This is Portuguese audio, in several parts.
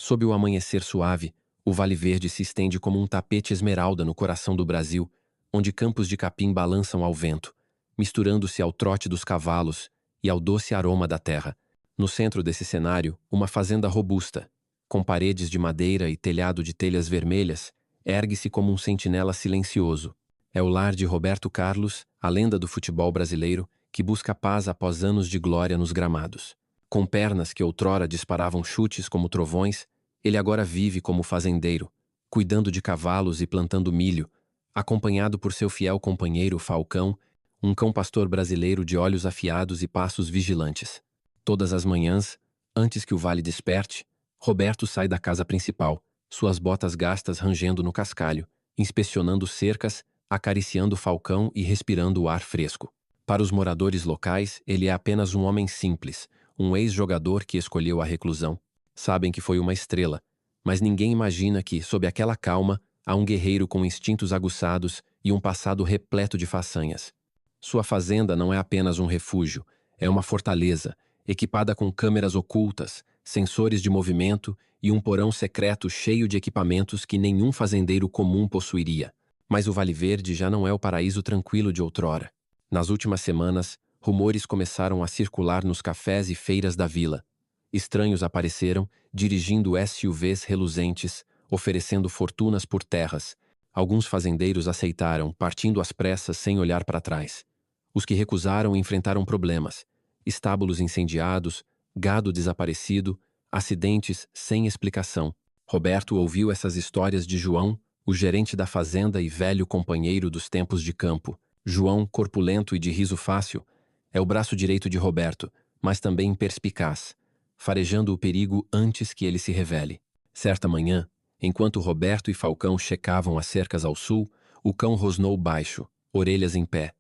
Sob o amanhecer suave, o Vale Verde se estende como um tapete esmeralda no coração do Brasil, onde campos de capim balançam ao vento, misturando-se ao trote dos cavalos e ao doce aroma da terra. No centro desse cenário, uma fazenda robusta, com paredes de madeira e telhado de telhas vermelhas, ergue-se como um sentinela silencioso. É o lar de Roberto Carlos, a lenda do futebol brasileiro, que busca paz após anos de glória nos gramados. Com pernas que outrora disparavam chutes como trovões, ele agora vive como fazendeiro, cuidando de cavalos e plantando milho, acompanhado por seu fiel companheiro Falcão, um cão-pastor brasileiro de olhos afiados e passos vigilantes. Todas as manhãs, antes que o vale desperte, Roberto sai da casa principal, suas botas gastas rangendo no cascalho, inspecionando cercas, acariciando Falcão e respirando o ar fresco. Para os moradores locais, ele é apenas um homem simples, um ex-jogador que escolheu a reclusão. Sabem que foi uma estrela, mas ninguém imagina que, sob aquela calma, há um guerreiro com instintos aguçados e um passado repleto de façanhas. Sua fazenda não é apenas um refúgio, é uma fortaleza, equipada com câmeras ocultas, sensores de movimento e um porão secreto cheio de equipamentos que nenhum fazendeiro comum possuiria. Mas o Vale Verde já não é o paraíso tranquilo de outrora. Nas últimas semanas, rumores começaram a circular nos cafés e feiras da vila. Estranhos apareceram, dirigindo SUVs reluzentes, oferecendo fortunas por terras. Alguns fazendeiros aceitaram, partindo às pressas sem olhar para trás. Os que recusaram enfrentaram problemas: estábulos incendiados, gado desaparecido, acidentes sem explicação. Roberto ouviu essas histórias de João, o gerente da fazenda e velho companheiro dos tempos de campo. João, corpulento e de riso fácil, é o braço direito de Roberto, mas também perspicaz, farejando o perigo antes que ele se revele. Certa manhã, enquanto Roberto e Falcão checavam as cercas ao sul, o cão rosnou baixo, orelhas em pé.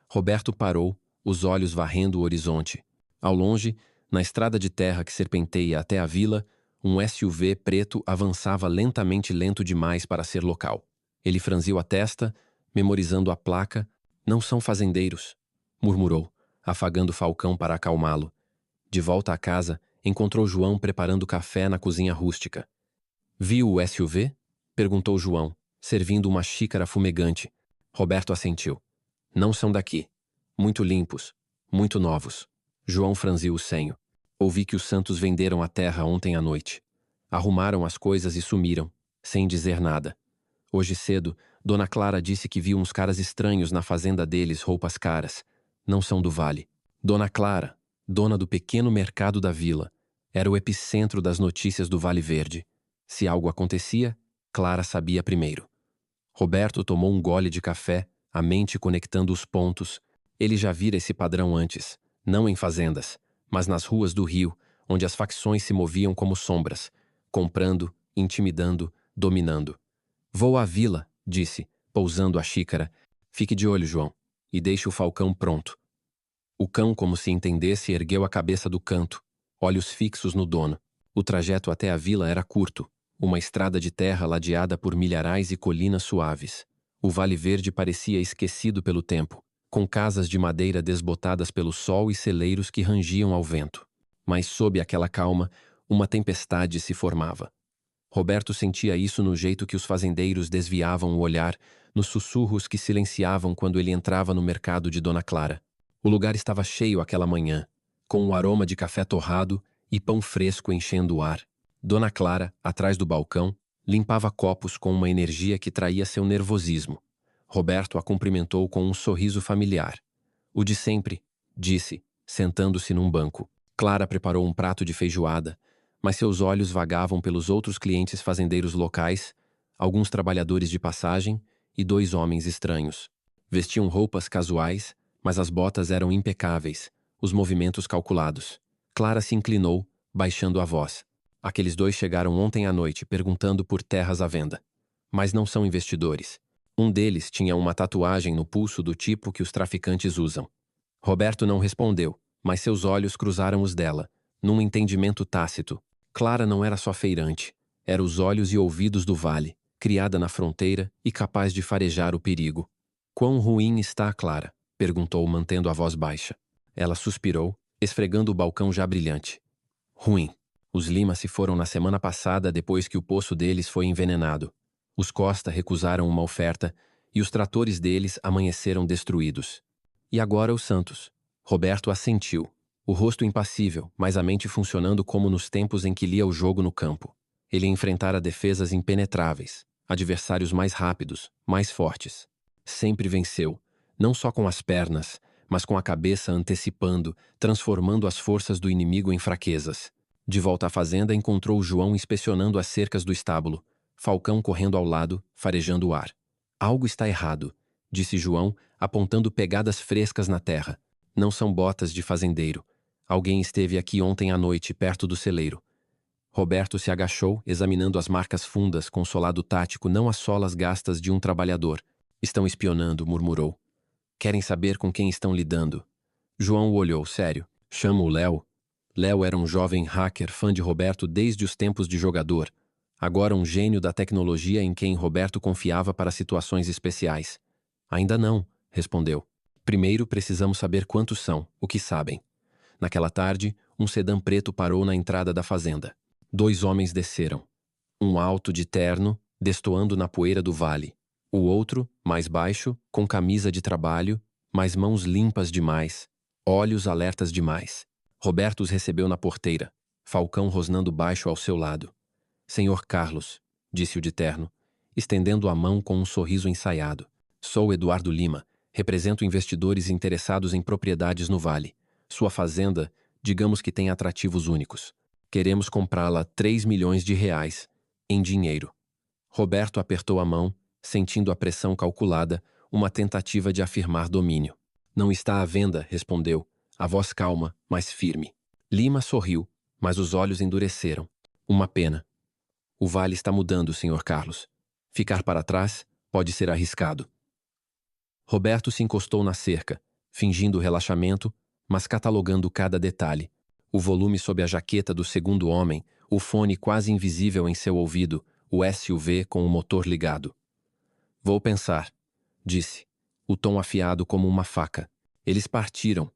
Roberto parou, os olhos varrendo o horizonte. Ao longe, na estrada de terra que serpenteia até a vila, um SUV preto avançava lento demais para ser local. Ele franziu a testa, memorizando a placa. "Não são fazendeiros", murmurou, afagando Falcão para acalmá-lo. De volta à casa, encontrou João preparando café na cozinha rústica. "Viu o SUV?" perguntou João, servindo uma xícara fumegante. Roberto assentiu. "Não são daqui. Muito limpos, muito novos." João franziu o senho. "Ouvi que os Santos venderam a terra ontem à noite. Arrumaram as coisas e sumiram, sem dizer nada. Hoje cedo, Dona Clara disse que viu uns caras estranhos na fazenda deles, roupas caras. Não são do vale." Dona Clara, dona do pequeno mercado da vila, era o epicentro das notícias do Vale Verde. Se algo acontecia, Clara sabia primeiro. Roberto tomou um gole de café, a mente conectando os pontos. Ele já vira esse padrão antes, não em fazendas, mas nas ruas do Rio, onde as facções se moviam como sombras, comprando, intimidando, dominando. "Vou à vila", disse, pousando a xícara. "Fique de olho, João, e deixe o Falcão pronto." O cão, como se entendesse, ergueu a cabeça do canto, olhos fixos no dono. O trajeto até a vila era curto, uma estrada de terra ladeada por milharais e colinas suaves. O Vale Verde parecia esquecido pelo tempo, com casas de madeira desbotadas pelo sol e celeiros que rangiam ao vento. Mas sob aquela calma, uma tempestade se formava. Roberto sentia isso no jeito que os fazendeiros desviavam o olhar, nos sussurros que silenciavam quando ele entrava no mercado de Dona Clara. O lugar estava cheio aquela manhã, com um aroma de café torrado e pão fresco enchendo o ar. Dona Clara, atrás do balcão, limpava copos com uma energia que traía seu nervosismo. Roberto a cumprimentou com um sorriso familiar. "O de sempre", disse, sentando-se num banco. Clara preparou um prato de feijoada, mas seus olhos vagavam pelos outros clientes fazendeiros locais, alguns trabalhadores de passagem e dois homens estranhos. Vestiam roupas casuais, mas as botas eram impecáveis, os movimentos calculados. Clara se inclinou, baixando a voz. "Aqueles dois chegaram ontem à noite perguntando por terras à venda. Mas não são investidores. Um deles tinha uma tatuagem no pulso do tipo que os traficantes usam." Roberto não respondeu, mas seus olhos cruzaram os dela, num entendimento tácito. Clara não era só feirante, era os olhos e ouvidos do vale, criada na fronteira e capaz de farejar o perigo. "Quão ruim está a Clara?" perguntou, mantendo a voz baixa. Ela suspirou, esfregando o balcão já brilhante. "Ruim." Os Lima se foram na semana passada depois que o poço deles foi envenenado. Os Costa recusaram uma oferta e os tratores deles amanheceram destruídos. E agora os Santos. Roberto assentiu, o rosto impassível, mas a mente funcionando como nos tempos em que lia o jogo no campo. Ele enfrentara defesas impenetráveis, adversários mais rápidos, mais fortes. Sempre venceu, não só com as pernas, mas com a cabeça antecipando, transformando as forças do inimigo em fraquezas. De volta à fazenda, encontrou João inspecionando as cercas do estábulo, Falcão correndo ao lado, farejando o ar. Algo está errado, disse João, apontando pegadas frescas na terra. Não são botas de fazendeiro. Alguém esteve aqui ontem à noite, perto do celeiro. Roberto se agachou, examinando as marcas fundas com solado tático, não as solas gastas de um trabalhador. Estão espionando, murmurou. Querem saber com quem estão lidando. João o olhou, sério. Chamo o Léo. Léo era um jovem hacker, fã de Roberto desde os tempos de jogador. Agora um gênio da tecnologia em quem Roberto confiava para situações especiais. Ainda não, respondeu. Primeiro precisamos saber quantos são, o que sabem. Naquela tarde, um sedã preto parou na entrada da fazenda. 2 homens desceram. Um alto de terno, destoando na poeira do vale. O outro, mais baixo, com camisa de trabalho, mas mãos limpas demais, olhos alertas demais. Roberto os recebeu na porteira, Falcão rosnando baixo ao seu lado. Senhor Carlos, disse o de terno, estendendo a mão com um sorriso ensaiado. Sou Eduardo Lima, represento investidores interessados em propriedades no Vale. Sua fazenda, digamos que tem atrativos únicos. Queremos comprá-la 3 milhões de reais, em dinheiro. Roberto apertou a mão, sentindo a pressão calculada, uma tentativa de afirmar domínio. Não está à venda, respondeu, a voz calma, mas firme. Lima sorriu, mas os olhos endureceram. Uma pena. O vale está mudando, Sr. Carlos. Ficar para trás pode ser arriscado. Roberto se encostou na cerca, fingindo relaxamento, mas catalogando cada detalhe. O volume sob a jaqueta do segundo homem, o fone quase invisível em seu ouvido, o SUV com o motor ligado. Vou pensar, disse, o tom afiado como uma faca. Eles partiram,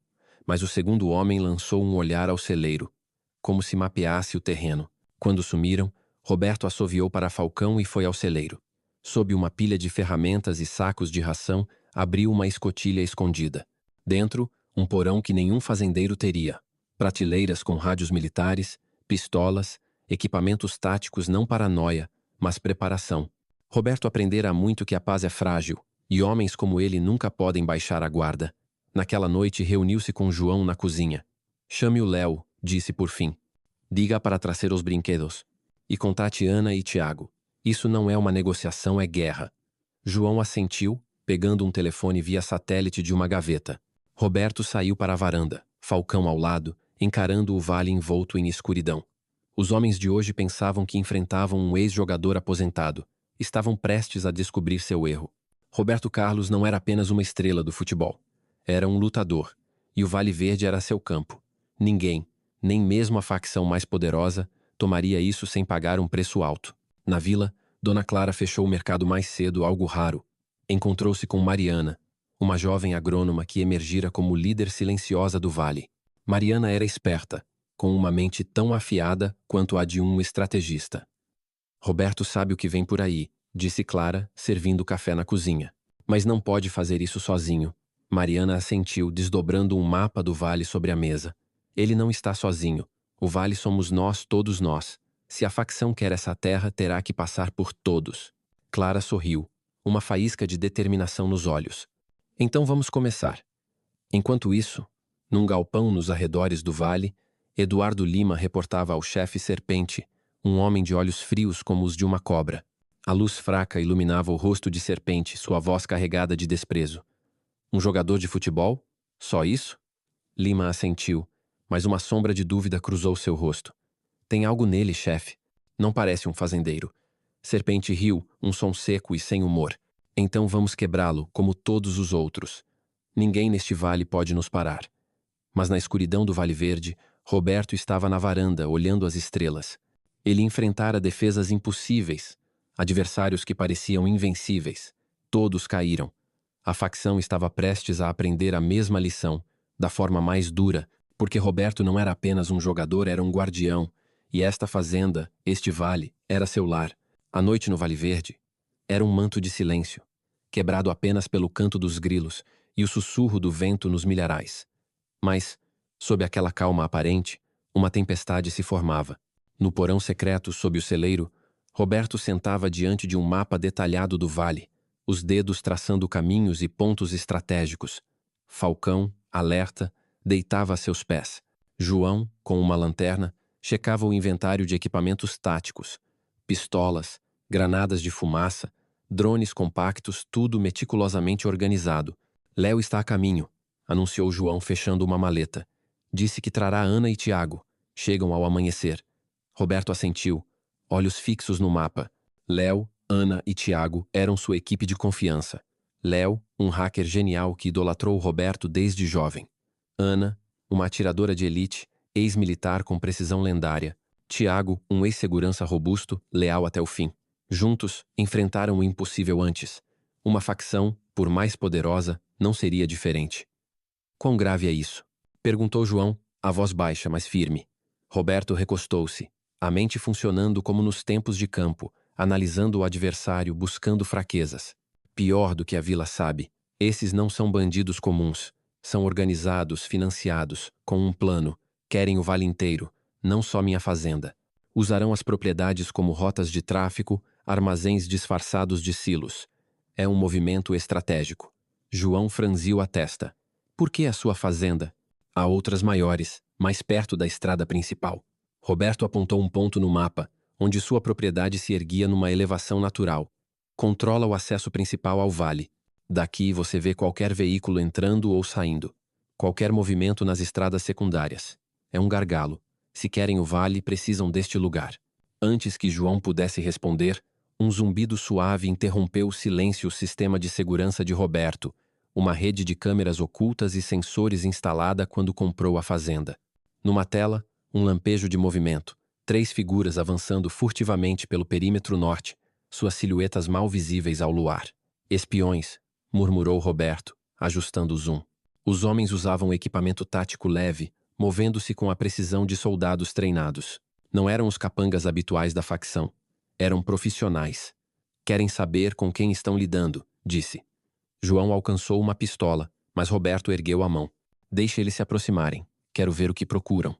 mas o segundo homem lançou um olhar ao celeiro, como se mapeasse o terreno. Quando sumiram, Roberto assoviou para Falcão e foi ao celeiro. Sob uma pilha de ferramentas e sacos de ração, abriu uma escotilha escondida. Dentro, um porão que nenhum fazendeiro teria. Prateleiras com rádios militares, pistolas, equipamentos táticos não paranoia, mas preparação. Roberto aprendera há muito que a paz é frágil, e homens como ele nunca podem baixar a guarda. Naquela noite reuniu-se com João na cozinha. Chame o Léo, disse por fim. Diga para trazer os brinquedos. E contate Ana e Tiago. Isso não é uma negociação, é guerra. João assentiu, pegando um telefone via satélite de uma gaveta. Roberto saiu para a varanda, Falcão ao lado, encarando o vale envolto em escuridão. Os homens de hoje pensavam que enfrentavam um ex-jogador aposentado. Estavam prestes a descobrir seu erro. Roberto Carlos não era apenas uma estrela do futebol. Era um lutador, e o Vale Verde era seu campo. Ninguém, nem mesmo a facção mais poderosa, tomaria isso sem pagar um preço alto. Na vila, Dona Clara fechou o mercado mais cedo, algo raro. Encontrou-se com Mariana, uma jovem agrônoma que emergira como líder silenciosa do vale. Mariana era esperta, com uma mente tão afiada quanto a de um estrategista. Roberto sabe o que vem por aí, disse Clara, servindo café na cozinha. Mas não pode fazer isso sozinho. Mariana assentiu, desdobrando um mapa do vale sobre a mesa. Ele não está sozinho. O vale somos nós, todos nós. Se a facção quer essa terra, terá que passar por todos. Clara sorriu, uma faísca de determinação nos olhos. Então vamos começar. Enquanto isso, num galpão nos arredores do vale, Eduardo Lima reportava ao chefe Serpente, um homem de olhos frios como os de uma cobra. A luz fraca iluminava o rosto de Serpente, sua voz carregada de desprezo. Um jogador de futebol? Só isso? Lima assentiu, mas uma sombra de dúvida cruzou seu rosto. Tem algo nele, chefe. Não parece um fazendeiro. Serpente riu, um som seco e sem humor. Então vamos quebrá-lo, como todos os outros. Ninguém neste vale pode nos parar. Mas na escuridão do Vale Verde, Roberto estava na varanda, olhando as estrelas. Ele enfrentara defesas impossíveis, adversários que pareciam invencíveis. Todos caíram. A facção estava prestes a aprender a mesma lição, da forma mais dura, porque Roberto não era apenas um jogador, era um guardião, E esta fazenda, este vale, era seu lar. A noite no Vale Verde era um manto de silêncio, quebrado apenas pelo canto dos grilos e o sussurro do vento nos milharais. Mas, sob aquela calma aparente, uma tempestade se formava. No porão secreto, sob o celeiro, Roberto sentava diante de um mapa detalhado do vale, os dedos traçando caminhos e pontos estratégicos. Falcão, alerta, deitava a seus pés. João, com uma lanterna, checava o inventário de equipamentos táticos. Pistolas, granadas de fumaça, drones compactos, tudo meticulosamente organizado. Léo está a caminho, anunciou João fechando uma maleta. Disse que trará Ana e Tiago. Chegam ao amanhecer. Roberto assentiu, olhos fixos no mapa. Léo, Ana e Tiago eram sua equipe de confiança. Léo, um hacker genial que idolatrou Roberto desde jovem. Ana, uma atiradora de elite, ex-militar com precisão lendária. Tiago, um ex-segurança robusto, leal até o fim. Juntos, enfrentaram o impossível antes. Uma facção, por mais poderosa, não seria diferente. Quão grave é isso? Perguntou João, a voz baixa, mas firme. Roberto recostou-se, a mente funcionando como nos tempos de campo, analisando o adversário, buscando fraquezas. Pior do que a vila sabe, esses não são bandidos comuns. São organizados, financiados, com um plano. Querem o vale inteiro, não só minha fazenda. Usarão as propriedades como rotas de tráfico, armazéns disfarçados de silos. É um movimento estratégico. João franziu a testa. Por que a sua fazenda? Há outras maiores, mais perto da estrada principal. Roberto apontou um ponto no mapa, onde sua propriedade se erguia numa elevação natural. Controla o acesso principal ao vale. Daqui você vê qualquer veículo entrando ou saindo. Qualquer movimento nas estradas secundárias. É um gargalo. Se querem o vale, precisam deste lugar. Antes que João pudesse responder, um zumbido suave interrompeu o silêncio. O sistema de segurança de Roberto, uma rede de câmeras ocultas e sensores instalada quando comprou a fazenda. Numa tela, um lampejo de movimento, 3 figuras avançando furtivamente pelo perímetro norte, suas silhuetas mal visíveis ao luar. Espiões, murmurou Roberto, ajustando o zoom. Os homens usavam equipamento tático leve, movendo-se com a precisão de soldados treinados. Não eram os capangas habituais da facção. Eram profissionais. Querem saber com quem estão lidando, disse. João alcançou uma pistola, mas Roberto ergueu a mão. Deixe eles se aproximarem. Quero ver o que procuram.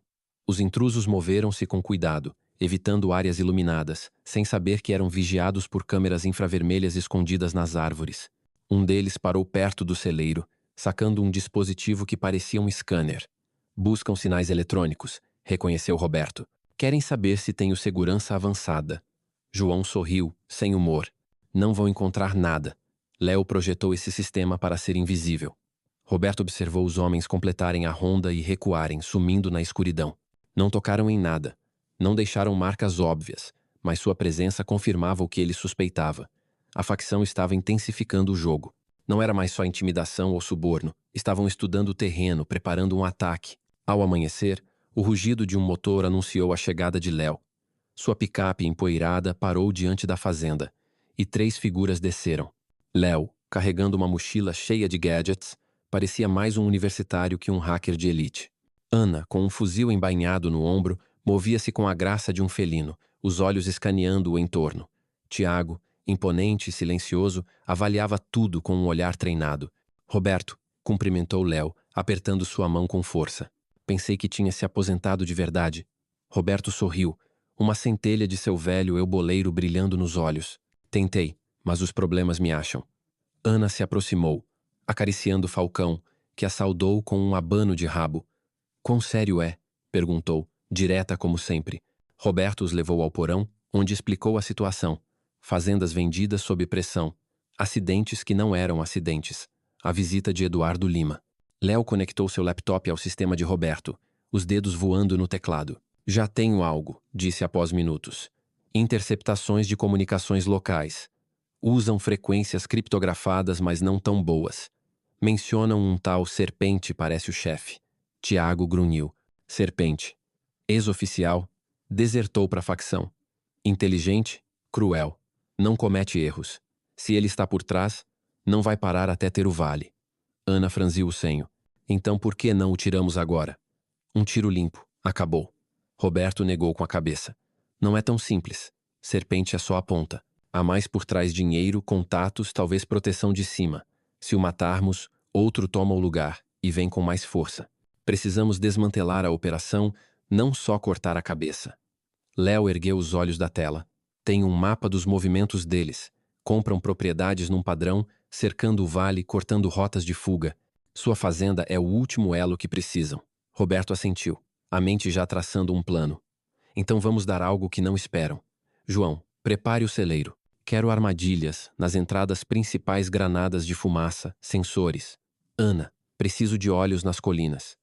Os intrusos moveram-se com cuidado, evitando áreas iluminadas, sem saber que eram vigiados por câmeras infravermelhas escondidas nas árvores. Um deles parou perto do celeiro, sacando um dispositivo que parecia um scanner. Buscam sinais eletrônicos, reconheceu Roberto. Querem saber se tenho segurança avançada. João sorriu, sem humor. Não vão encontrar nada. Léo projetou esse sistema para ser invisível. Roberto observou os homens completarem a ronda e recuarem, sumindo na escuridão. Não tocaram em nada. Não deixaram marcas óbvias, mas sua presença confirmava o que ele suspeitava. A facção estava intensificando o jogo. Não era mais só intimidação ou suborno. Estavam estudando o terreno, preparando um ataque. Ao amanhecer, o rugido de um motor anunciou a chegada de Léo. Sua picape empoeirada parou diante da fazenda, e 3 figuras desceram. Léo, carregando uma mochila cheia de gadgets, parecia mais um universitário que um hacker de elite. Ana, com um fuzil embainhado no ombro, movia-se com a graça de um felino, os olhos escaneando o entorno. Tiago, imponente e silencioso, avaliava tudo com um olhar treinado. Roberto, cumprimentou Léo, apertando sua mão com força. Pensei que tinha se aposentado de verdade. Roberto sorriu, uma centelha de seu velho euboleiro brilhando nos olhos. Tentei, mas os problemas me acham. Ana se aproximou, acariciando Falcão, que a saudou com um abano de rabo. Quão sério é? Perguntou, direta como sempre. Roberto os levou ao porão, onde explicou a situação. Fazendas vendidas sob pressão. Acidentes que não eram acidentes. A visita de Eduardo Lima. Léo conectou seu laptop ao sistema de Roberto, os dedos voando no teclado. Já tenho algo, disse após minutos. Interceptações de comunicações locais. Usam frequências criptografadas, mas não tão boas. Mencionam um tal Serpente, parece o chefe. Tiago grunhiu. Serpente. Ex-oficial. Desertou para a facção. Inteligente. Cruel. Não comete erros. Se ele está por trás, não vai parar até ter o vale. Ana franziu o senho. Então por que não o tiramos agora? Um tiro limpo. Acabou. Roberto negou com a cabeça. Não é tão simples. Serpente é só a ponta. Há mais por trás: dinheiro, contatos, talvez proteção de cima. Se o matarmos, outro toma o lugar e vem com mais força. Precisamos desmantelar a operação, não só cortar a cabeça. Léo ergueu os olhos da tela. Tem um mapa dos movimentos deles. Compram propriedades num padrão, cercando o vale, cortando rotas de fuga. Sua fazenda é o último elo que precisam. Roberto assentiu, a mente já traçando um plano. Então vamos dar algo que não esperam. João, prepare o celeiro. Quero armadilhas, nas entradas principais, granadas de fumaça, sensores. Ana, preciso de olhos nas colinas.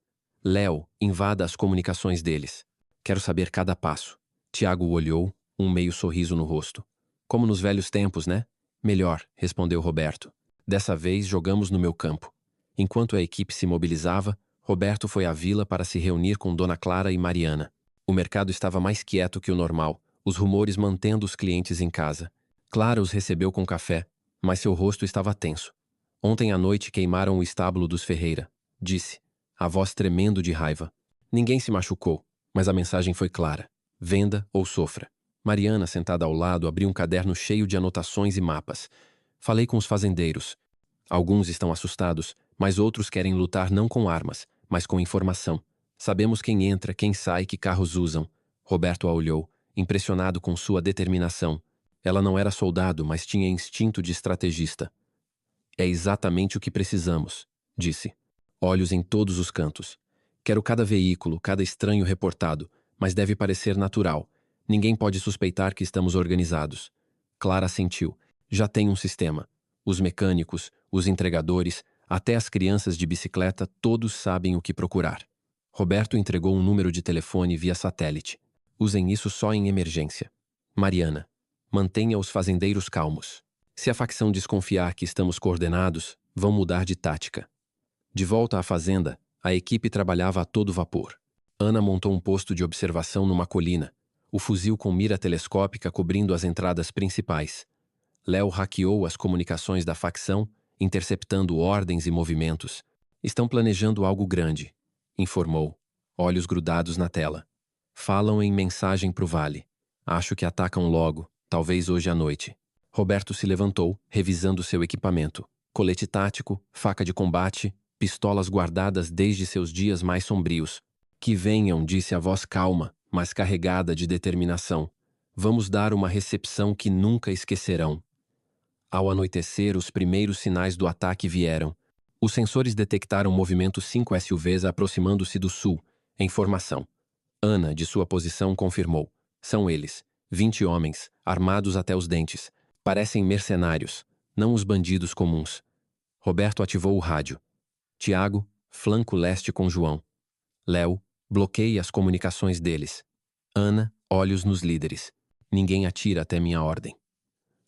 Léo, invada as comunicações deles. Quero saber cada passo. Tiago o olhou, um meio sorriso no rosto. Como nos velhos tempos, né? Melhor, respondeu Roberto. Dessa vez jogamos no meu campo. Enquanto a equipe se mobilizava, Roberto foi à vila para se reunir com Dona Clara e Mariana. O mercado estava mais quieto que o normal, os rumores mantendo os clientes em casa. Clara os recebeu com café, mas seu rosto estava tenso. Ontem à noite queimaram o estábulo dos Ferreira, disse, a voz tremendo de raiva. Ninguém se machucou, mas a mensagem foi clara. Venda ou sofra. Mariana, sentada ao lado, abriu um caderno cheio de anotações e mapas. Falei com os fazendeiros. Alguns estão assustados, mas outros querem lutar não com armas, mas com informação. Sabemos quem entra, quem sai, que carros usam. Roberto a olhou, impressionado com sua determinação. Ela não era soldado, mas tinha instinto de estrategista. É exatamente o que precisamos, disse. Olhos em todos os cantos. Quero cada veículo, cada estranho reportado, mas deve parecer natural. Ninguém pode suspeitar que estamos organizados. Clara assentiu. Já tem um sistema. Os mecânicos, os entregadores, até as crianças de bicicleta, todos sabem o que procurar. Roberto entregou um número de telefone via satélite. Usem isso só em emergência. Mariana, mantenha os fazendeiros calmos. Se a facção desconfiar que estamos coordenados, vão mudar de tática. De volta à fazenda, a equipe trabalhava a todo vapor. Ana montou um posto de observação numa colina, o fuzil com mira telescópica cobrindo as entradas principais. Léo hackeou as comunicações da facção, interceptando ordens e movimentos. Estão planejando algo grande, informou, olhos grudados na tela. Falam em mensagem pro vale. Acho que atacam logo, talvez hoje à noite. Roberto se levantou, revisando seu equipamento. Colete tático, faca de combate, pistolas guardadas desde seus dias mais sombrios. Que venham, disse a voz calma, mas carregada de determinação. Vamos dar uma recepção que nunca esquecerão. Ao anoitecer, os primeiros sinais do ataque vieram. Os sensores detectaram o movimento 5 SUVs aproximando-se do sul, em formação. Ana, de sua posição, confirmou. São eles, 20 homens, armados até os dentes. Parecem mercenários, não os bandidos comuns. Roberto ativou o rádio. Tiago, flanco leste com João. Léo, bloqueie as comunicações deles. Ana, olhos nos líderes. Ninguém atira até minha ordem.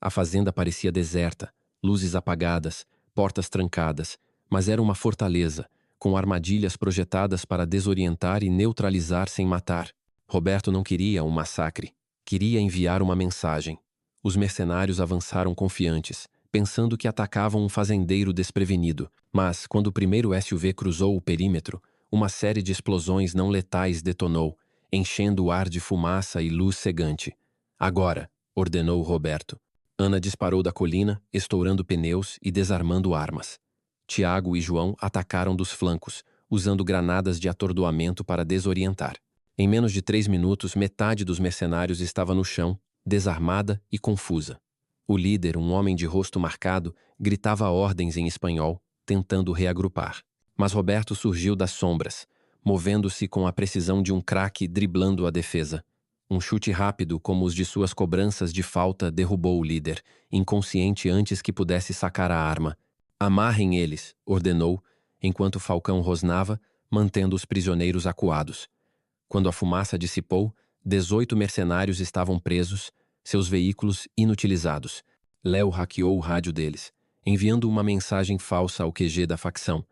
A fazenda parecia deserta, luzes apagadas, portas trancadas, mas era uma fortaleza, com armadilhas projetadas para desorientar e neutralizar sem matar. Roberto não queria um massacre, queria enviar uma mensagem. Os mercenários avançaram confiantes, pensando que atacavam um fazendeiro desprevenido, mas, quando o primeiro SUV cruzou o perímetro, uma série de explosões não letais detonou, enchendo o ar de fumaça e luz cegante. Agora, ordenou Roberto. Ana disparou da colina, estourando pneus e desarmando armas. Tiago e João atacaram dos flancos, usando granadas de atordoamento para desorientar. Em menos de 3 minutos, metade dos mercenários estava no chão, desarmada e confusa. O líder, um homem de rosto marcado, gritava ordens em espanhol, tentando reagrupar. Mas Roberto surgiu das sombras, movendo-se com a precisão de um craque driblando a defesa. Um chute rápido, como os de suas cobranças de falta, derrubou o líder, inconsciente antes que pudesse sacar a arma. Amarrem eles, ordenou, enquanto Falcão rosnava, mantendo os prisioneiros acuados. Quando a fumaça dissipou, 18 mercenários estavam presos, seus veículos inutilizados. Léo hackeou o rádio deles, enviando uma mensagem falsa ao QG da facção.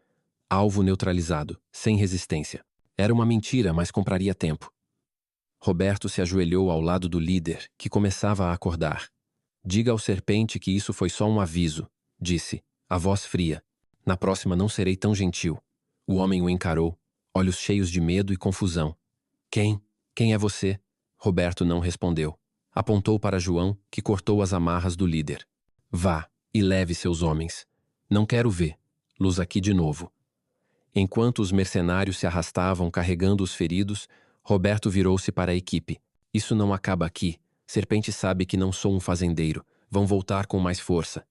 Alvo neutralizado, sem resistência. Era uma mentira, mas compraria tempo. Roberto se ajoelhou ao lado do líder, que começava a acordar. Diga ao Serpente que isso foi só um aviso, disse, a voz fria. Na próxima não serei tão gentil. O homem o encarou, olhos cheios de medo e confusão. Quem? Quem é você? Roberto não respondeu. Apontou para João, que cortou as amarras do líder. Vá e leve seus homens. Não quero vê-los aqui de novo. Enquanto os mercenários se arrastavam carregando os feridos, Roberto virou-se para a equipe. Isso não acaba aqui. Serpente sabe que não sou um fazendeiro. Vão voltar com mais força.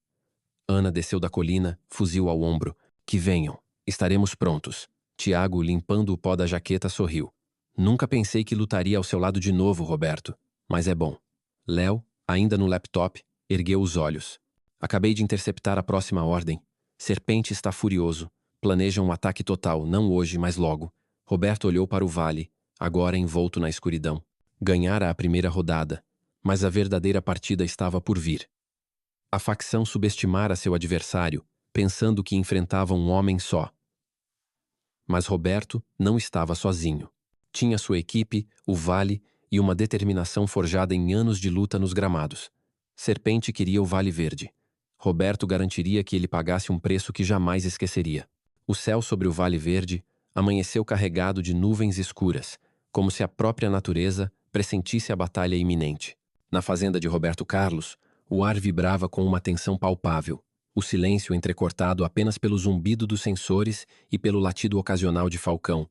Ana desceu da colina, fuzil ao ombro. Que venham. Estaremos prontos. Tiago, limpando o pó da jaqueta, sorriu. Nunca pensei que lutaria ao seu lado de novo, Roberto. Mas é bom. Léo, ainda no laptop, ergueu os olhos. Acabei de interceptar a próxima ordem. Serpente está furioso. Planeja um ataque total, não hoje, mas logo. Roberto olhou para o vale, agora envolto na escuridão. Ganhara a primeira rodada, mas a verdadeira partida estava por vir. A facção subestimara seu adversário, pensando que enfrentava um homem só. Mas Roberto não estava sozinho. Tinha sua equipe, o Vale e uma determinação forjada em anos de luta nos gramados. Serpente queria o Vale Verde. Roberto garantiria que ele pagasse um preço que jamais esqueceria. O céu sobre o Vale Verde amanheceu carregado de nuvens escuras, como se a própria natureza pressentisse a batalha iminente. Na fazenda de Roberto Carlos, o ar vibrava com uma tensão palpável, o silêncio entrecortado apenas pelo zumbido dos sensores e pelo latido ocasional de Falcão,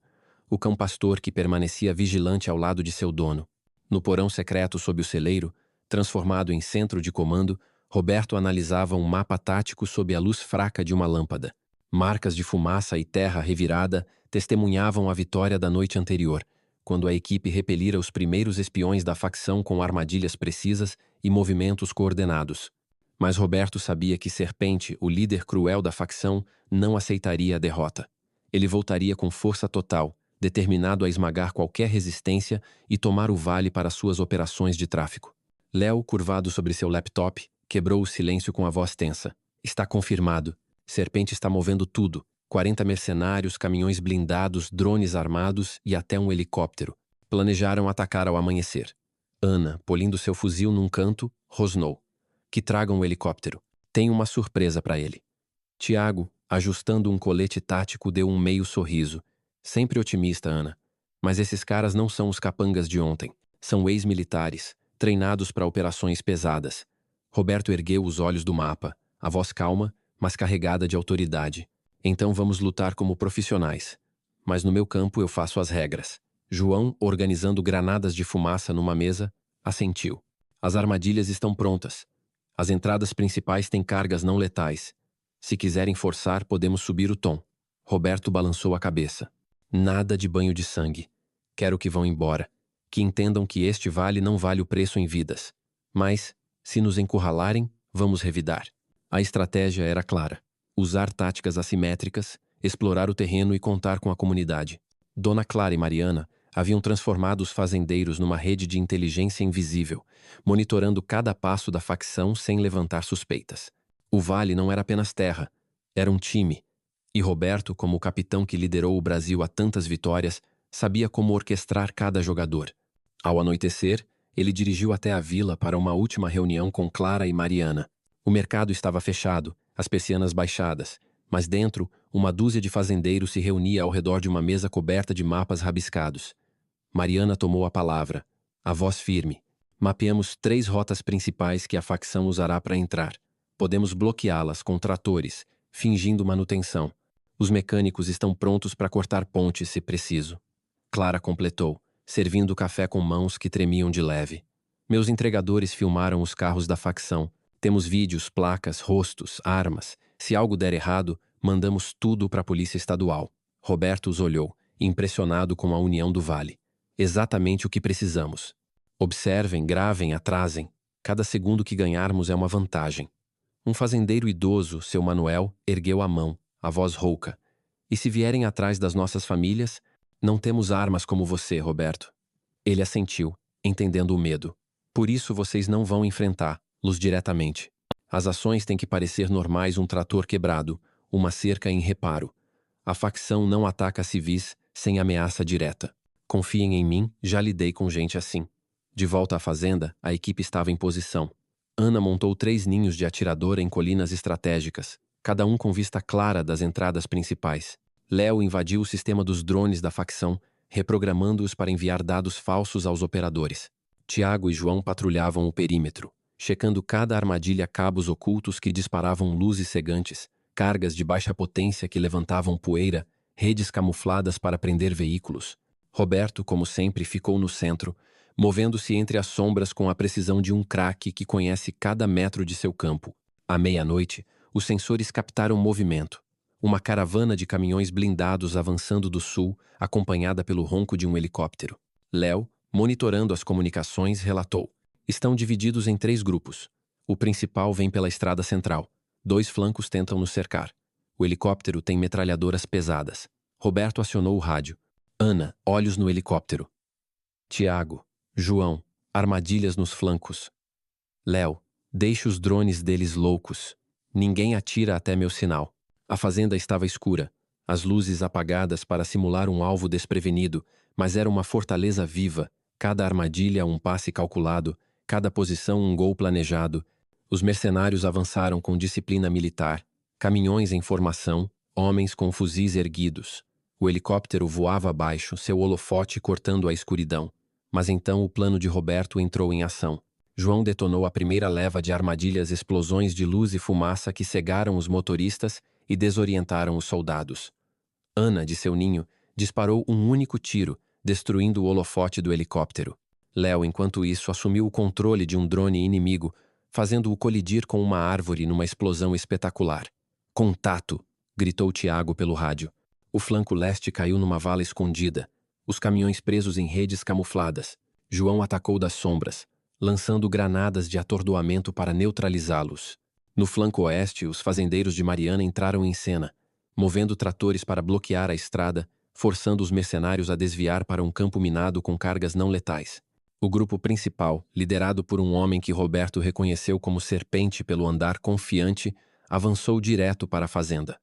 o cão-pastor que permanecia vigilante ao lado de seu dono. No porão secreto sob o celeiro, transformado em centro de comando, Roberto analisava um mapa tático sob a luz fraca de uma lâmpada. Marcas de fumaça e terra revirada testemunhavam a vitória da noite anterior, quando a equipe repelira os primeiros espiões da facção com armadilhas precisas e movimentos coordenados. Mas Roberto sabia que Serpente, o líder cruel da facção, não aceitaria a derrota. Ele voltaria com força total, determinado a esmagar qualquer resistência e tomar o vale para suas operações de tráfico. Léo, curvado sobre seu laptop, quebrou o silêncio com a voz tensa. Está confirmado. Serpente está movendo tudo. 40 mercenários, caminhões blindados, drones armados e até um helicóptero. Planejaram atacar ao amanhecer. Ana, polindo seu fuzil num canto, rosnou. Que tragam o helicóptero. Tenho uma surpresa para ele. Tiago, ajustando um colete tático, deu um meio sorriso. Sempre otimista, Ana. Mas esses caras não são os capangas de ontem. São ex-militares, treinados para operações pesadas. Roberto ergueu os olhos do mapa, a voz calma, mas carregada de autoridade. Então vamos lutar como profissionais. Mas no meu campo eu faço as regras. João, organizando granadas de fumaça numa mesa, assentiu. As armadilhas estão prontas. As entradas principais têm cargas não letais. Se quiserem forçar, podemos subir o tom. Roberto balançou a cabeça. Nada de banho de sangue. Quero que vão embora. Que entendam que este vale não vale o preço em vidas. Mas, se nos encurralarem, vamos revidar. A estratégia era clara. Usar táticas assimétricas, explorar o terreno e contar com a comunidade. Dona Clara e Mariana haviam transformado os fazendeiros numa rede de inteligência invisível, monitorando cada passo da facção sem levantar suspeitas. O vale não era apenas terra, era um time. E Roberto, como o capitão que liderou o Brasil a tantas vitórias, sabia como orquestrar cada jogador. Ao anoitecer, ele dirigiu até a vila para uma última reunião com Clara e Mariana. O mercado estava fechado, as persianas baixadas, mas dentro, uma dúzia de fazendeiros se reunia ao redor de uma mesa coberta de mapas rabiscados. Mariana tomou a palavra, a voz firme. Mapeamos 3 rotas principais que a facção usará para entrar. Podemos bloqueá-las com tratores, fingindo manutenção. Os mecânicos estão prontos para cortar pontes se preciso. Clara completou, servindo café com mãos que tremiam de leve. Meus entregadores filmaram os carros da facção. Temos vídeos, placas, rostos, armas. Se algo der errado, mandamos tudo para a Polícia Estadual. Roberto os olhou, impressionado com a união do Vale. Exatamente o que precisamos. Observem, gravem, atrasem. Cada segundo que ganharmos é uma vantagem. Um fazendeiro idoso, seu Manuel, ergueu a mão, a voz rouca. E se vierem atrás das nossas famílias, não temos armas como você, Roberto. Ele assentiu, entendendo o medo. Por isso vocês não vão enfrentá-los diretamente. As ações têm que parecer normais, um trator quebrado, uma cerca em reparo. A facção não ataca civis sem ameaça direta. Confiem em mim, já lidei com gente assim. De volta à fazenda, a equipe estava em posição. Ana montou 3 ninhos de atirador em colinas estratégicas, cada um com vista clara das entradas principais. Léo invadiu o sistema dos drones da facção, reprogramando-os para enviar dados falsos aos operadores. Tiago e João patrulhavam o perímetro, checando cada armadilha, cabos ocultos que disparavam luzes cegantes, cargas de baixa potência que levantavam poeira, redes camufladas para prender veículos. Roberto, como sempre, ficou no centro, movendo-se entre as sombras com a precisão de um craque que conhece cada metro de seu campo. À meia-noite, os sensores captaram movimento. Uma caravana de caminhões blindados avançando do sul, acompanhada pelo ronco de um helicóptero. Léo, monitorando as comunicações, relatou: estão divididos em 3 grupos. O principal vem pela estrada central. 2 flancos tentam nos cercar. O helicóptero tem metralhadoras pesadas. Roberto acionou o rádio. Ana, olhos no helicóptero. Tiago, João, armadilhas nos flancos. Léo, deixe os drones deles loucos. Ninguém atira até meu sinal. A fazenda estava escura, as luzes apagadas para simular um alvo desprevenido, mas era uma fortaleza viva, cada armadilha um passe calculado, cada posição um gol planejado. Os mercenários avançaram com disciplina militar, caminhões em formação, homens com fuzis erguidos. O helicóptero voava abaixo, seu holofote cortando a escuridão. Mas então o plano de Roberto entrou em ação. João detonou a primeira leva de armadilhas, explosões de luz e fumaça que cegaram os motoristas e desorientaram os soldados. Ana, de seu ninho, disparou um único tiro, destruindo o holofote do helicóptero. Léo, enquanto isso, assumiu o controle de um drone inimigo, fazendo-o colidir com uma árvore numa explosão espetacular. Contato! Gritou Tiago pelo rádio. O flanco leste caiu numa vala escondida, os caminhões presos em redes camufladas. João atacou das sombras, lançando granadas de atordoamento para neutralizá-los. No flanco oeste, os fazendeiros de Mariana entraram em cena, movendo tratores para bloquear a estrada, forçando os mercenários a desviar para um campo minado com cargas não letais. O grupo principal, liderado por um homem que Roberto reconheceu como Serpente pelo andar confiante, avançou direto para a fazenda.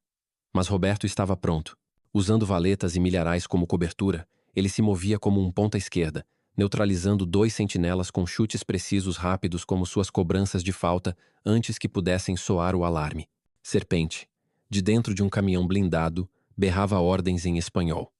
Mas Roberto estava pronto. Usando valetas e milharais como cobertura, ele se movia como um ponta-esquerda, neutralizando 2 sentinelas com chutes precisos rápidos como suas cobranças de falta antes que pudessem soar o alarme. Serpente, de dentro de um caminhão blindado, berrava ordens em espanhol.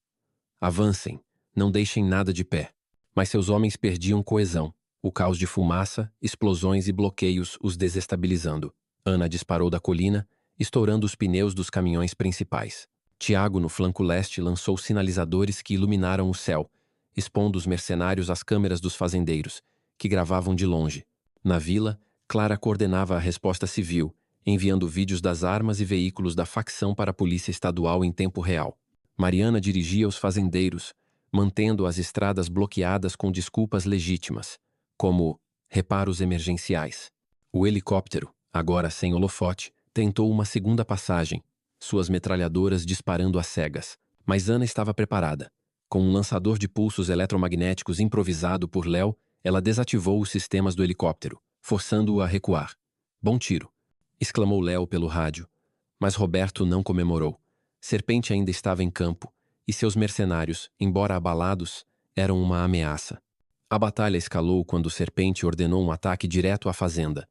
Avancem, não deixem nada de pé. Mas seus homens perdiam coesão, o caos de fumaça, explosões e bloqueios os desestabilizando. Ana disparou da colina, estourando os pneus dos caminhões principais. Tiago, no flanco leste, lançou sinalizadores que iluminaram o céu, expondo os mercenários às câmeras dos fazendeiros, que gravavam de longe. Na vila, Clara coordenava a resposta civil, enviando vídeos das armas e veículos da facção para a polícia estadual em tempo real. Mariana dirigia os fazendeiros, mantendo as estradas bloqueadas com desculpas legítimas, como reparos emergenciais. O helicóptero, agora sem holofote, tentou uma segunda passagem, suas metralhadoras disparando às cegas. Mas Ana estava preparada. Com um lançador de pulsos eletromagnéticos improvisado por Léo, ela desativou os sistemas do helicóptero, forçando-o a recuar. Bom tiro! Exclamou Léo pelo rádio. Mas Roberto não comemorou. Serpente ainda estava em campo, e seus mercenários, embora abalados, eram uma ameaça. A batalha escalou quando Serpente ordenou um ataque direto à fazenda.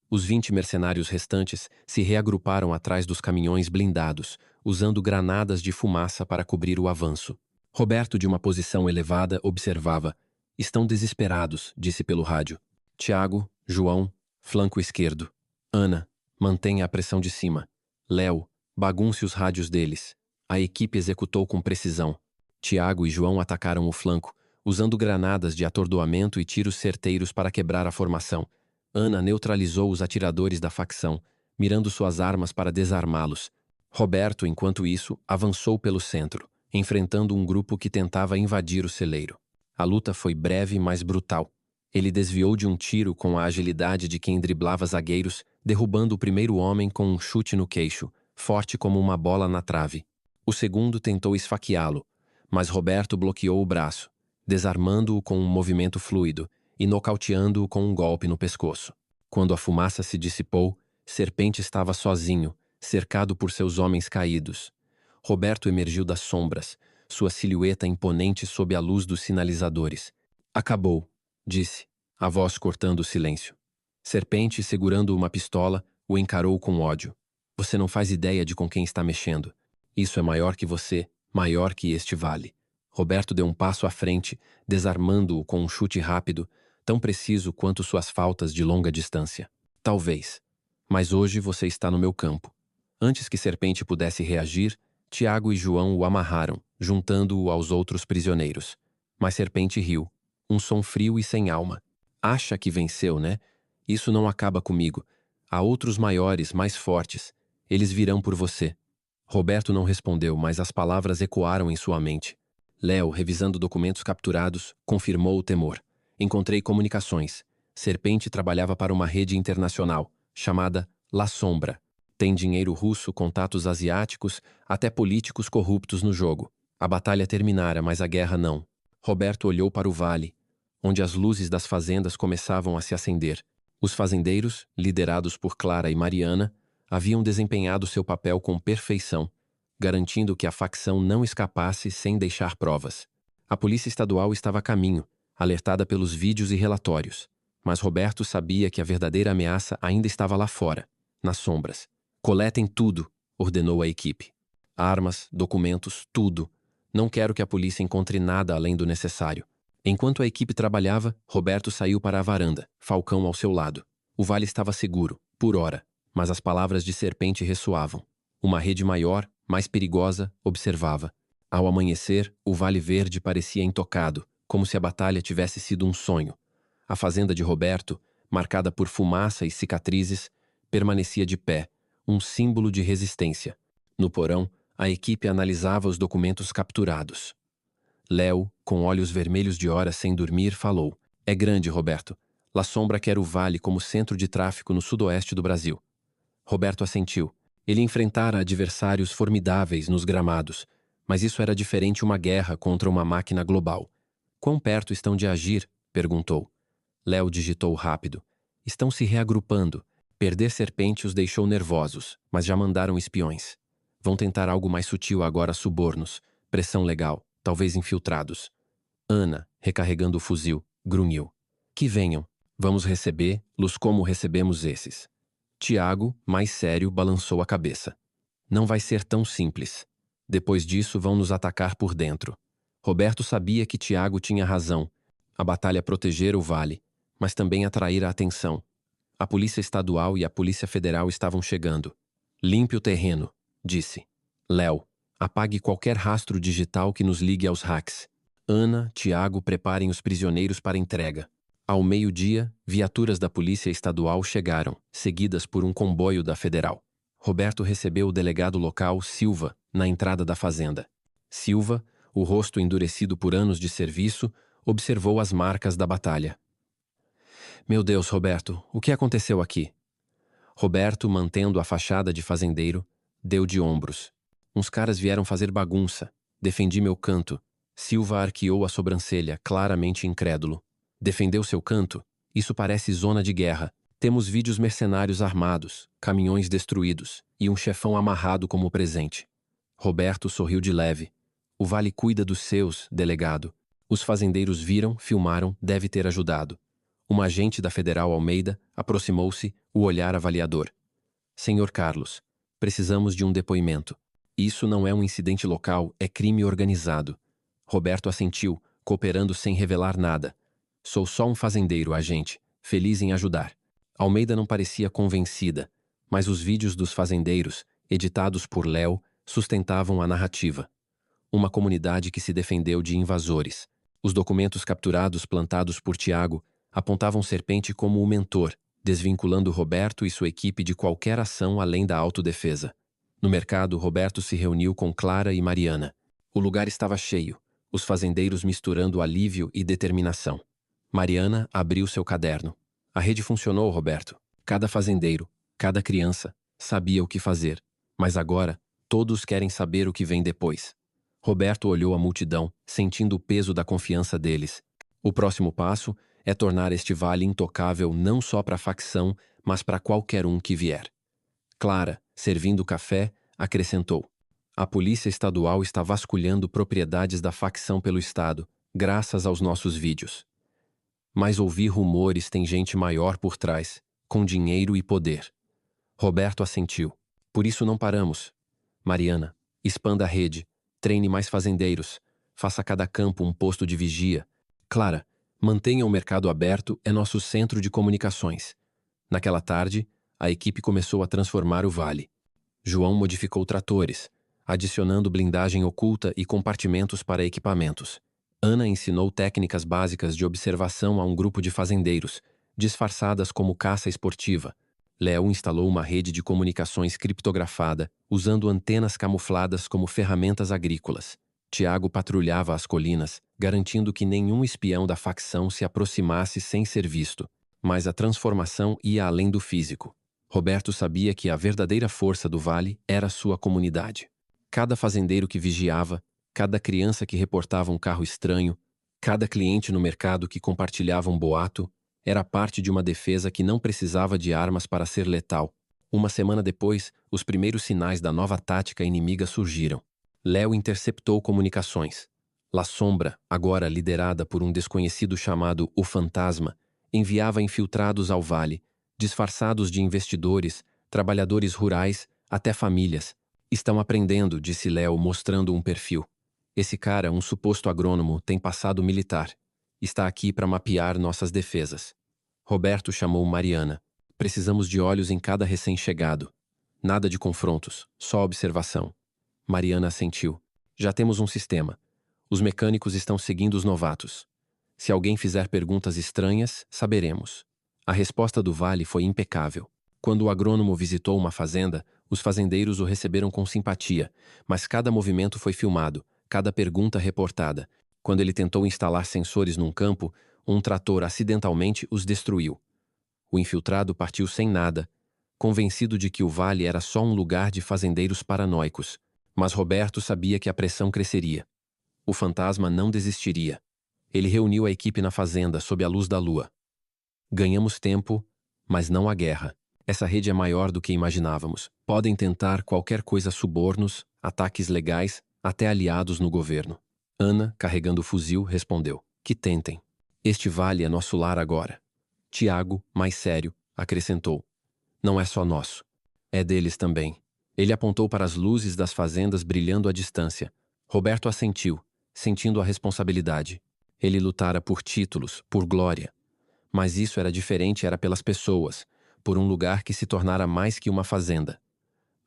Os 20 mercenários restantes se reagruparam atrás dos caminhões blindados, usando granadas de fumaça para cobrir o avanço. Roberto, de uma posição elevada, observava. Estão desesperados, disse pelo rádio. Tiago, João, flanco esquerdo. Ana, mantenha a pressão de cima. Léo, bagunce os rádios deles. A equipe executou com precisão. Tiago e João atacaram o flanco, usando granadas de atordoamento e tiros certeiros para quebrar a formação. Ana neutralizou os atiradores da facção, mirando suas armas para desarmá-los. Roberto, enquanto isso, avançou pelo centro, enfrentando um grupo que tentava invadir o celeiro. A luta foi breve, mas brutal. Ele desviou de um tiro com a agilidade de quem driblava zagueiros, derrubando o primeiro homem com um chute no queixo, forte como uma bola na trave. O segundo tentou esfaqueá-lo, mas Roberto bloqueou o braço, desarmando-o com um movimento fluido e nocauteando-o com um golpe no pescoço. Quando a fumaça se dissipou, Serpente estava sozinho, cercado por seus homens caídos. Roberto emergiu das sombras, sua silhueta imponente sob a luz dos sinalizadores. Acabou, disse, a voz cortando o silêncio. Serpente, segurando uma pistola, o encarou com ódio. Você não faz ideia de com quem está mexendo. Isso é maior que você, maior que este vale. Roberto deu um passo à frente, desarmando-o com um chute rápido, tão preciso quanto suas faltas de longa distância. Talvez. Mas hoje você está no meu campo. Antes que Serpente pudesse reagir, Tiago e João o amarraram, juntando-o aos outros prisioneiros. Mas Serpente riu. Um som frio e sem alma. Acha que venceu, né? Isso não acaba comigo. Há outros maiores, mais fortes. Eles virão por você. Roberto não respondeu, mas as palavras ecoaram em sua mente. Léo, revisando documentos capturados, confirmou o temor. Encontrei comunicações. Serpente trabalhava para uma rede internacional, chamada La Sombra. Tem dinheiro russo, contatos asiáticos, até políticos corruptos no jogo. A batalha terminara, mas a guerra não. Roberto olhou para o vale, onde as luzes das fazendas começavam a se acender. Os fazendeiros, liderados por Clara e Mariana, haviam desempenhado seu papel com perfeição, garantindo que a facção não escapasse sem deixar provas. A polícia estadual estava a caminho, alertada pelos vídeos e relatórios. Mas Roberto sabia que a verdadeira ameaça ainda estava lá fora, nas sombras. Coletem tudo, ordenou a equipe. Armas, documentos, tudo. Não quero que a polícia encontre nada além do necessário. Enquanto a equipe trabalhava, Roberto saiu para a varanda, Falcão ao seu lado. O vale estava seguro, por hora, mas as palavras de Serpente ressoavam. Uma rede maior, mais perigosa, observava. Ao amanhecer, o Vale Verde parecia intocado, como se a batalha tivesse sido um sonho. A fazenda de Roberto, marcada por fumaça e cicatrizes, permanecia de pé, um símbolo de resistência. No porão, a equipe analisava os documentos capturados. Léo, com olhos vermelhos de horas sem dormir, falou: É grande, Roberto. La Sombra quer o vale como centro de tráfico no sudoeste do Brasil. Roberto assentiu. Ele enfrentara adversários formidáveis nos gramados, mas isso era diferente uma guerra contra uma máquina global. Quão perto estão de agir? Perguntou. Léo digitou rápido. Estão se reagrupando. Perder Serpente os deixou nervosos, mas já mandaram espiões. Vão tentar algo mais sutil agora, subornos, pressão legal, talvez infiltrados. Ana, recarregando o fuzil, grunhiu. Que venham. Vamos recebê-los como recebemos esses. Tiago, mais sério, balançou a cabeça. Não vai ser tão simples. Depois disso, vão nos atacar por dentro. Roberto sabia que Tiago tinha razão. A batalha protegera o vale, mas também atrair a atenção. A polícia estadual e a polícia federal estavam chegando. Limpe o terreno, disse. Léo, apague qualquer rastro digital que nos ligue aos hacks. Ana, Tiago, preparem os prisioneiros para entrega. Ao meio-dia, viaturas da polícia estadual chegaram, seguidas por um comboio da federal. Roberto recebeu o delegado local, Silva, na entrada da fazenda. Silva, o rosto endurecido por anos de serviço, observou as marcas da batalha. Meu Deus, Roberto, o que aconteceu aqui? Roberto, mantendo a fachada de fazendeiro, deu de ombros. Uns caras vieram fazer bagunça. Defendi meu canto. Silva arqueou a sobrancelha, claramente incrédulo. Defendeu seu canto? Isso parece zona de guerra. Temos vídeos mercenários armados, caminhões destruídos e um chefão amarrado como presente. Roberto sorriu de leve. O vale cuida dos seus, delegado. Os fazendeiros viram, filmaram, deve ter ajudado. Uma agente da Federal Almeida aproximou-se, o olhar avaliador. Senhor Carlos, precisamos de um depoimento. Isso não é um incidente local, é crime organizado. Roberto assentiu, cooperando sem revelar nada. Sou só um fazendeiro, agente, feliz em ajudar. Almeida não parecia convencida, mas os vídeos dos fazendeiros, editados por Léo, sustentavam a narrativa. Uma comunidade que se defendeu de invasores. Os documentos capturados plantados por Tiago apontavam Serpente como o mentor, desvinculando Roberto e sua equipe de qualquer ação além da autodefesa. No mercado, Roberto se reuniu com Clara e Mariana. O lugar estava cheio, os fazendeiros misturando alívio e determinação. Mariana abriu seu caderno. A rede funcionou, Roberto. Cada fazendeiro, cada criança, sabia o que fazer. Mas agora, todos querem saber o que vem depois. Roberto olhou a multidão, sentindo o peso da confiança deles. O próximo passo é tornar este vale intocável não só para a facção, mas para qualquer um que vier. Clara, servindo café, acrescentou. A polícia estadual está vasculhando propriedades da facção pelo estado, graças aos nossos vídeos. Mas ouvi rumores, tem gente maior por trás, com dinheiro e poder. Roberto assentiu. Por isso não paramos. Mariana, expanda a rede, treine mais fazendeiros. Faça cada campo um posto de vigia. Clara, mantenha o mercado aberto, é nosso centro de comunicações. Naquela tarde, a equipe começou a transformar o vale. João modificou tratores, adicionando blindagem oculta e compartimentos para equipamentos. Ana ensinou técnicas básicas de observação a um grupo de fazendeiros, disfarçadas como caça esportiva. Léo instalou uma rede de comunicações criptografada, usando antenas camufladas como ferramentas agrícolas. Tiago patrulhava as colinas, garantindo que nenhum espião da facção se aproximasse sem ser visto. Mas a transformação ia além do físico. Roberto sabia que a verdadeira força do vale era sua comunidade. Cada fazendeiro que vigiava, cada criança que reportava um carro estranho, cada cliente no mercado que compartilhava um boato, era parte de uma defesa que não precisava de armas para ser letal. Uma semana depois, os primeiros sinais da nova tática inimiga surgiram. Léo interceptou comunicações. La Sombra, agora liderada por um desconhecido chamado O Fantasma, enviava infiltrados ao vale, disfarçados de investidores, trabalhadores rurais, até famílias. Estão aprendendo, disse Léo, mostrando um perfil. Esse cara, um suposto agrônomo, tem passado militar. Está aqui para mapear nossas defesas. Roberto chamou Mariana. Precisamos de olhos em cada recém-chegado. Nada de confrontos, só observação. Mariana assentiu. Já temos um sistema. Os mecânicos estão seguindo os novatos. Se alguém fizer perguntas estranhas, saberemos. A resposta do Vale foi impecável. Quando o agrônomo visitou uma fazenda, os fazendeiros o receberam com simpatia, mas cada movimento foi filmado, cada pergunta reportada. Quando ele tentou instalar sensores num campo, um trator acidentalmente os destruiu. O infiltrado partiu sem nada, convencido de que o vale era só um lugar de fazendeiros paranoicos. Mas Roberto sabia que a pressão cresceria. O fantasma não desistiria. Ele reuniu a equipe na fazenda sob a luz da lua. Ganhamos tempo, mas não a guerra. Essa rede é maior do que imaginávamos. Podem tentar qualquer coisa, subornos, ataques legais, até aliados no governo. Ana, carregando o fuzil, respondeu. Que tentem. Este vale é nosso lar agora. Tiago, mais sério, acrescentou. Não é só nosso. É deles também. Ele apontou para as luzes das fazendas brilhando à distância. Roberto assentiu, sentindo a responsabilidade. Ele lutara por títulos, por glória. Mas isso era diferente, era pelas pessoas, por um lugar que se tornara mais que uma fazenda.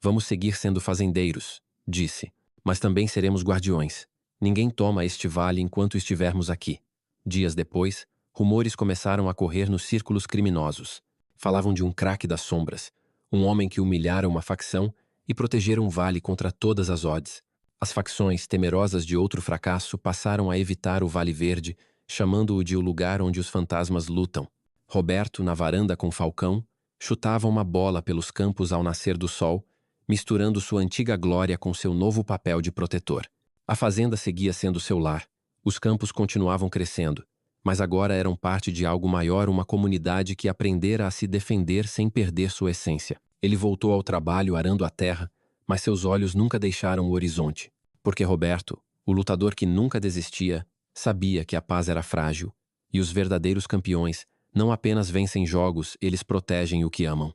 Vamos seguir sendo fazendeiros, disse, mas também seremos guardiões. Ninguém toma este vale enquanto estivermos aqui. Dias depois, rumores começaram a correr nos círculos criminosos. Falavam de um craque das sombras, um homem que humilhara uma facção e protegera um vale contra todas as odds. As facções, temerosas de outro fracasso, passaram a evitar o Vale Verde, chamando-o de o lugar onde os fantasmas lutam. Roberto, na varanda com Falcão, chutava uma bola pelos campos ao nascer do sol, misturando sua antiga glória com seu novo papel de protetor. A fazenda seguia sendo seu lar. Os campos continuavam crescendo, mas agora eram parte de algo maior, uma comunidade que aprendera a se defender sem perder sua essência. Ele voltou ao trabalho arando a terra, mas seus olhos nunca deixaram o horizonte, porque Roberto, o lutador que nunca desistia, sabia que a paz era frágil, e os verdadeiros campeões não apenas vencem jogos, eles protegem o que amam.